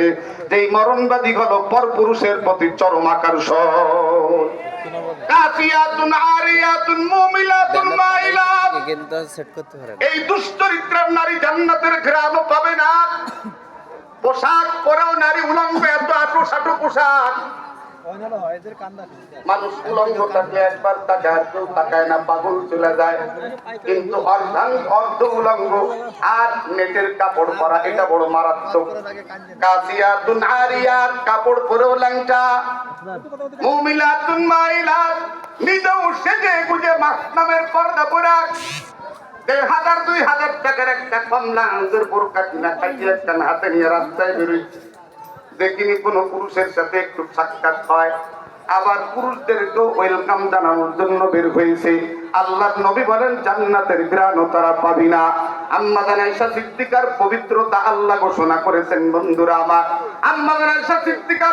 আছে, যেই মরণবাদী হলো পরপুরুষের প্রতি চরম আকর্ষণ। কাসিয়াতুন আরিয়াতুন মুমিলাতুন মাইলাত, এই দুশ্চরিত্রের নারী জান্নাতের ঘ্রাণও পাবে না। পোশাক পরেও নারী উলঙ্গ, এত আঁটো পোশাক। মানুষ উলঙ্গ থাকলে একবার তাকায়, কেউ তাকায় না, পাগল চলে যায়। কিন্তু অর্ধ উলঙ্গ আর নেটের কাপড় পরা, এটা বড় মারাত্মক। কাসিয়াতুন আরিয়াত, কাপড় পরেও ল্যাংটা। মুমিলাতুন মাইলাত, নিজেও সেজে গুজে মাসনামের পর্দা পরা। ১,০০০-২,০০০ টাকার একটা কমলা আঙ্গুর বোরকা কিনা খাইয়ে একটা হাতে নিয়ে রাস্তায় বেরোচ্ছে। দেখিনি কোনো পুরুষের সাথে একটু সাক্ষাৎ হয়, আবার পুরুষদেরকেও ওয়েলকাম জানানোর জন্য বের হয়েছে। আল্লাহর নবী বলেন জান্নাতের ঘ্রাণও তারা পাবি না। আম্মা জান আয়েশা সিদ্দিকার পবিত্রতা আল্লাহ ঘোষণা করেছেন। বন্ধুরা আমার, আম্মা জান আয়েশা সিদ্দিকা